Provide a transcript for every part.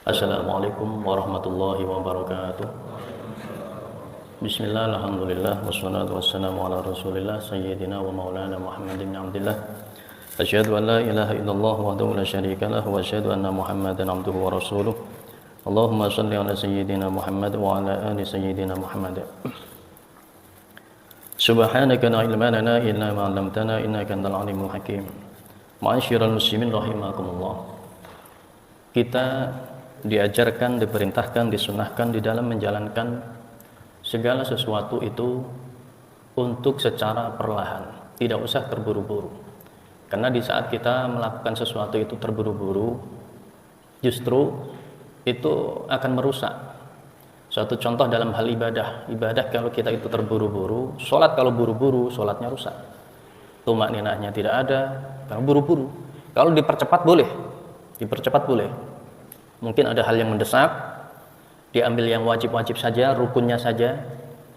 Assalamualaikum warahmatullahi wabarakatuh. Bismillah, alhamdulillah, wassalatu wassalamu ala rasulillah sayyidina wa maulana Muhammad bin Abdillah. Asyhadu an la ilaha illallah wahdahu la syarika lah wa asyhadu anna Muhammadan abduhu wa rasuluh. Allahumma shalli ala sayyidina Muhammad wa ala ali sayyidina Muhammad. Subhanaka la ilma lana illa ma 'allamtana innaka antal alimul hakim. Ma'asyiral muslimin rahimakumullah. Kita diajarkan, diperintahkan, disunahkan di dalam menjalankan segala sesuatu itu untuk secara perlahan, tidak usah terburu-buru. Karena di saat kita melakukan sesuatu itu terburu-buru, justru itu akan merusak. Suatu contoh dalam hal ibadah kalau kita itu terburu-buru, sholat kalau buru-buru, sholatnya rusak. Tumakninahnya tidak ada, kalau buru-buru. Kalau dipercepat boleh. Mungkin ada hal yang mendesak, diambil yang wajib-wajib saja, rukunnya saja.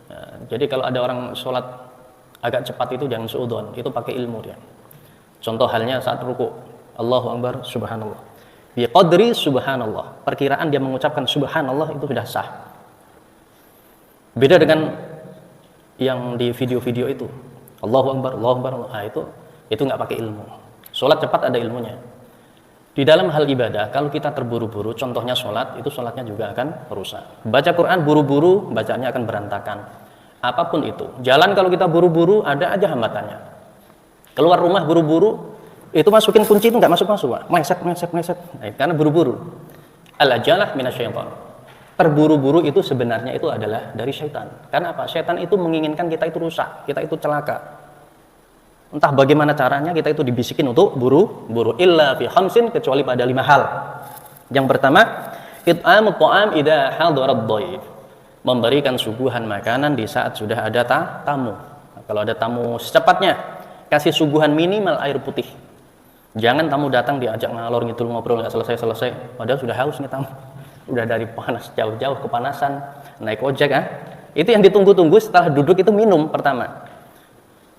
Nah, jadi kalau ada orang sholat agak cepat itu jangan suudzon, itu pakai ilmu dia. Contoh halnya saat ruku, Allahu Akbar, Subhanallah. Bi qadri Subhanallah, perkiraan dia mengucapkan Subhanallah itu sudah sah. Beda dengan yang di video-video itu, Allahu Akbar, Allahu Akbar, nah, itu nggak pakai ilmu. Sholat cepat ada ilmunya. Di dalam hal ibadah, kalau kita terburu-buru, contohnya sholat, itu sholatnya juga akan rusak. Baca Quran buru-buru, bacanya akan berantakan. Apapun itu. Jalan kalau kita buru-buru, ada aja hambatannya. Keluar rumah buru-buru, itu masukin kunci itu nggak masuk-masuk, Pak. Meleset. Nah, karena buru-buru. Al-ajalah minasyaitan. Terburu-buru itu sebenarnya itu adalah dari syaitan. Karena apa? Syaitan itu menginginkan kita itu rusak, kita itu celaka. Entah bagaimana caranya kita itu dibisikin untuk buru-buru. Illa fi khamsin, kecuali pada 5 hal. Yang pertama, it'amut ta'am idza hadarad dhaif. Memberikan suguhan makanan di saat sudah ada tamu. Nah, kalau ada tamu secepatnya kasih suguhan minimal air putih. Jangan tamu datang diajak ngalor ngidul ngobrol enggak selesai-selesai, padahal sudah haus nih tamu. Udah dari panas jauh-jauh kepanasan, naik ojek Itu yang ditunggu-tunggu setelah duduk itu minum pertama.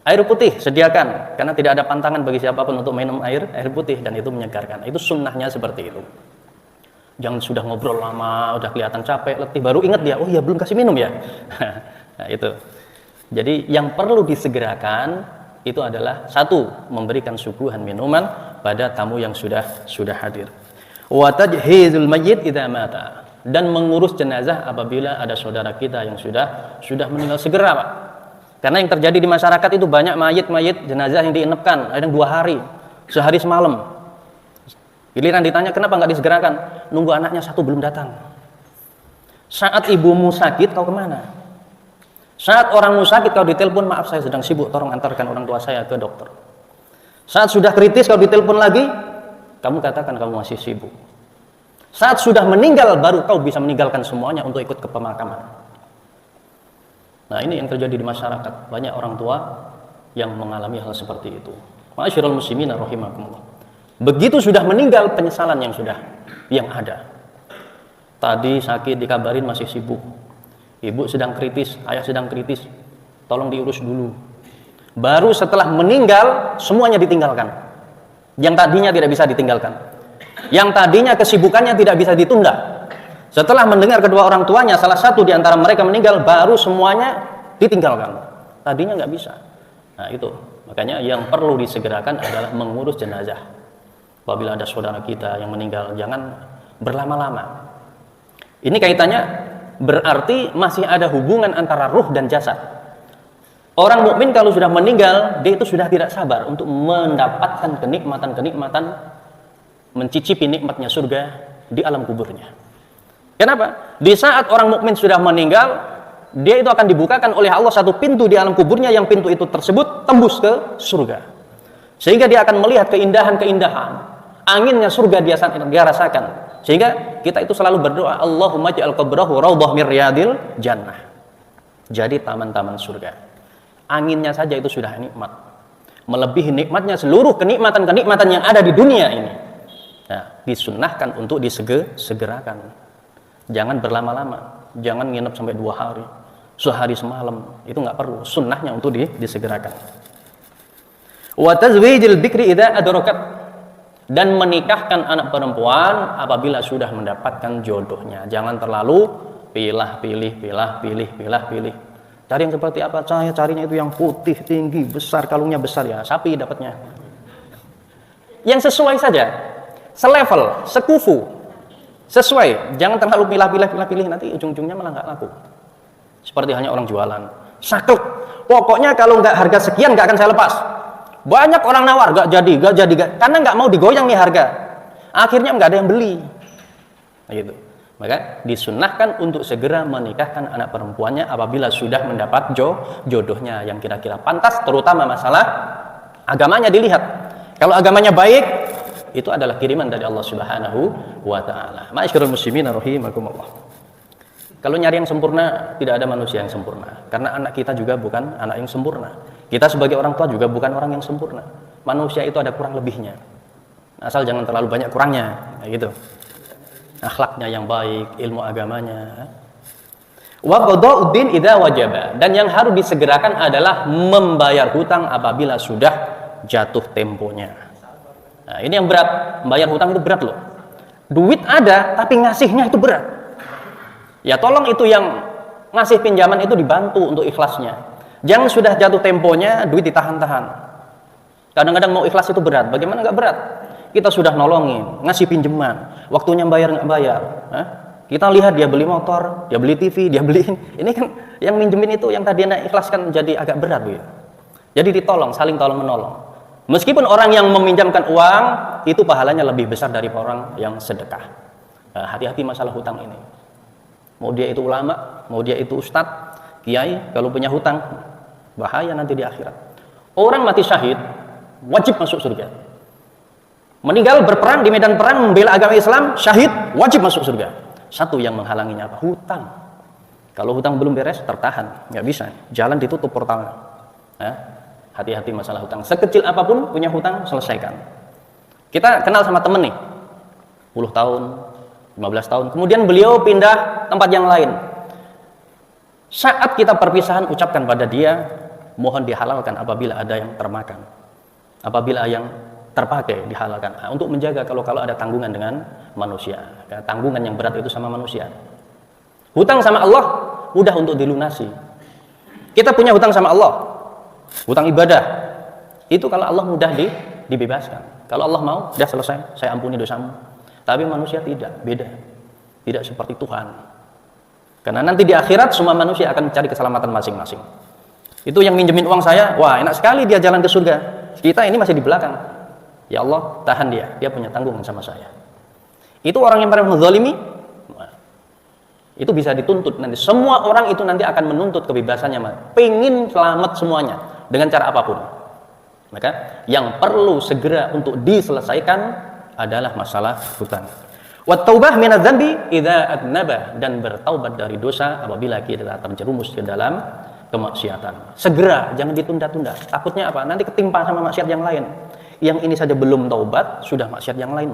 Air putih sediakan, karena tidak ada pantangan bagi siapapun untuk minum air putih, dan itu menyegarkan. Itu sunnahnya seperti itu. Jangan sudah ngobrol lama, udah kelihatan capek, letih, baru ingat dia, oh iya belum kasih minum ya. Nah, itu. Jadi yang perlu disegerakan itu adalah satu, memberikan suguhan minuman pada tamu yang sudah hadir. Wa tajhizul mayyit idza mata, dan mengurus jenazah apabila ada saudara kita yang sudah meninggal, segera, Pak. Karena yang terjadi di masyarakat itu banyak mayit jenazah yang dienepkan, ada yang 2 hari, sehari semalam. Giliran ditanya kenapa nggak disegerakan, nunggu anaknya 1 belum datang. Saat ibumu sakit kau kemana? Saat orangmu sakit kau ditelepon, maaf saya sedang sibuk, tolong antarkan orang tua saya ke dokter. Saat sudah kritis kau ditelepon lagi, kamu katakan kamu masih sibuk. Saat sudah meninggal baru kau bisa meninggalkan semuanya untuk ikut ke pemakaman. Nah, ini yang terjadi di masyarakat. Banyak orang tua yang mengalami hal seperti itu. Ma'asyiral muslimin rahimakumullah. Begitu sudah meninggal, penyesalan yang ada. Tadi sakit dikabarin masih sibuk. Ibu sedang kritis, ayah sedang kritis. Tolong diurus dulu. Baru setelah meninggal semuanya ditinggalkan. Yang tadinya tidak bisa ditinggalkan. Yang tadinya kesibukannya tidak bisa ditunda. Setelah mendengar kedua orang tuanya, salah satu di antara mereka meninggal, baru semuanya ditinggalkan. Tadinya nggak bisa. Nah, itu. Makanya yang perlu disegerakan adalah mengurus jenazah. Apabila ada saudara kita yang meninggal, jangan berlama-lama. Ini kaitannya berarti masih ada hubungan antara ruh dan jasad. Orang mukmin kalau sudah meninggal, dia itu sudah tidak sabar untuk mendapatkan kenikmatan-kenikmatan, mencicipi nikmatnya surga di alam kuburnya. Kenapa? Di saat orang mukmin sudah meninggal, dia itu akan dibukakan oleh Allah satu pintu di alam kuburnya, yang pintu itu tersebut tembus ke surga. Sehingga dia akan melihat keindahan-keindahan, anginnya surga dia rasakan. Sehingga kita itu selalu berdoa, Allahumma ja'al qabrahu raudhah min riyadil jannah. Jadi taman-taman surga. Anginnya saja itu sudah nikmat. Melebihi nikmatnya seluruh kenikmatan-kenikmatan yang ada di dunia ini. Nah, disunnahkan untuk disegerakan. Jangan berlama-lama, jangan nginep sampai 2 hari, sehari semalam, itu nggak perlu. Sunnahnya untuk disegerakan. Wa tazwijil bikri idza adrakat, dan menikahkan anak perempuan apabila sudah mendapatkan jodohnya. Jangan terlalu pilih. Cari yang seperti apa? Saya carinya itu yang putih, tinggi, besar, kalungnya besar, ya sapi dapatnya. Yang sesuai saja, selevel, sekufu, sesuai. Jangan terlalu pilih, nanti ujung-ujungnya malah nggak laku. Seperti hanya orang jualan, saklek. Pokoknya kalau nggak harga sekian nggak akan saya lepas. Banyak orang nawar, nggak jadi, karena nggak mau digoyang nih harga. Akhirnya nggak ada yang beli. Nah, gitu. Maka disunnahkan untuk segera menikahkan anak perempuannya apabila sudah mendapat jodohnya yang kira-kira pantas, terutama masalah agamanya dilihat. Kalau agamanya baik, itu adalah kiriman dari Allah Subhanahu wa taala. Ma'asyiral muslimin rahimakumullah. Kalau nyari yang sempurna, tidak ada manusia yang sempurna. Karena anak kita juga bukan anak yang sempurna. Kita sebagai orang tua juga bukan orang yang sempurna. Manusia itu ada kurang lebihnya. Asal jangan terlalu banyak kurangnya, kayak gitu. Akhlaknya yang baik, ilmu agamanya. Wa qada'uddin idza wajaba. Dan yang harus disegerakan adalah membayar hutang apabila sudah jatuh temponya. Nah, ini yang berat. Membayar hutang itu berat loh. Duit ada, tapi ngasihnya itu berat. Ya tolong itu yang ngasih pinjaman itu dibantu untuk ikhlasnya. Jangan sudah jatuh temponya, duit ditahan-tahan. Kadang-kadang mau ikhlas itu berat. Bagaimana nggak berat? Kita sudah nolongin, ngasih pinjaman, waktunya bayar nggak bayar. Kita lihat dia beli motor, dia beli TV, dia beli ini kan yang minjemin itu yang tadi Anda ikhlaskan jadi agak berat, Bu. Jadi ditolong, saling tolong menolong. Meskipun orang yang meminjamkan uang itu pahalanya lebih besar dari orang yang sedekah. Hati-hati masalah hutang ini. Mau dia itu ulama, mau dia itu ustadz, kiai, kalau punya hutang bahaya nanti di akhirat. Orang mati syahid wajib masuk surga. Meninggal berperang di medan perang membela agama Islam, syahid wajib masuk surga. Satu yang menghalanginya apa? Hutang. Kalau hutang belum beres, tertahan, nggak bisa. Jalan ditutup portalnya. Hati-hati masalah hutang. Sekecil apapun punya hutang, selesaikan. Kita kenal sama temen nih, 10 tahun, 15 tahun. Kemudian beliau pindah tempat yang lain. Saat kita perpisahan, ucapkan pada dia, mohon dihalalkan apabila ada yang termakan. Apabila yang terpakai dihalalkan, untuk menjaga kalau ada tanggungan dengan manusia. Tanggungan yang berat itu sama manusia. Hutang sama Allah mudah untuk dilunasi. Kita punya hutang sama Allah, hutang ibadah itu kalau Allah mudah dibebaskan. Kalau Allah mau, sudah selesai, saya ampuni dosamu. Tapi manusia tidak, beda, tidak seperti Tuhan. Karena nanti di akhirat semua manusia akan mencari keselamatan masing-masing. Itu yang minjemin uang saya, wah enak sekali dia jalan ke surga. Kita ini masih di belakang. Ya Allah, tahan dia punya tanggungan sama saya. Itu orang yang paling menzalimi, itu bisa dituntut nanti. Semua orang itu nanti akan menuntut kebebasannya, pengen selamat semuanya dengan cara apapun. Maka yang perlu segera untuk diselesaikan adalah masalah hutang. Wa taubah minadz-dzambi idza adnaba, dan bertaubat dari dosa apabila kita terjerumus ke dalam kemaksiatan. Segera, jangan ditunda-tunda. Takutnya apa? Nanti ketimpa sama maksiat yang lain. Yang ini saja belum taubat, sudah maksiat yang lain.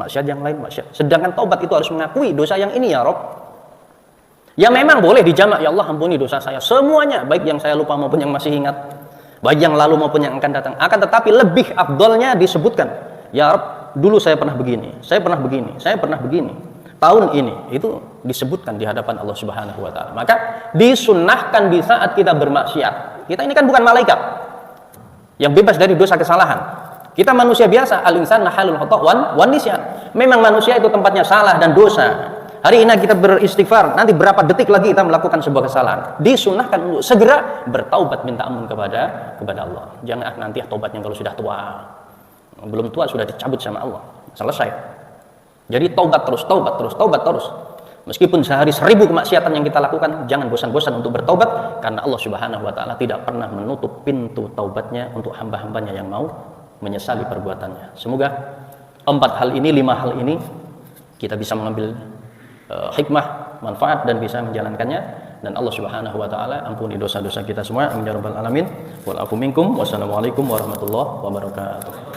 Sedangkan taubat itu harus mengakui dosa yang ini, ya Rob. Ya memang boleh dijamak, ya Allah ampuni dosa saya semuanya, baik yang saya lupa maupun yang masih ingat, baik yang lalu maupun yang akan datang. Akan tetapi lebih afdolnya disebutkan, ya Rob, dulu saya pernah begini, saya pernah begini. Tahun ini itu disebutkan di hadapan Allah Subhanahu wa taala. Maka disunnahkan di saat kita bermaksiat. Kita ini kan bukan malaikat yang bebas dari dosa kesalahan. Kita manusia biasa, al-insan mahalul khata' wan nisyan. Memang manusia itu tempatnya salah dan dosa. Hari ini kita beristighfar, nanti berapa detik lagi kita melakukan sebuah kesalahan. Disunnahkan untuk segera bertaubat, minta ampun kepada Allah. Jangan nanti taubatnya kalau sudah tua. Belum tua sudah dicabut sama Allah. Selesai. Jadi taubat terus. Meskipun sehari 1000 kemaksiatan yang kita lakukan, jangan bosan-bosan untuk bertaubat, karena Allah Subhanahu wa taala tidak pernah menutup pintu taubatnya untuk hamba-hambanya yang mau menyesali perbuatannya. Semoga 5 hal ini kita bisa mengambil hikmah, manfaat, dan bisa menjalankannya, dan Allah Subhanahu wa taala ampuni dosa-dosa kita semua. Amin ya rabbal alamin. Wal afu minkum. Wassalamualaikum warahmatullahi wabarakatuh.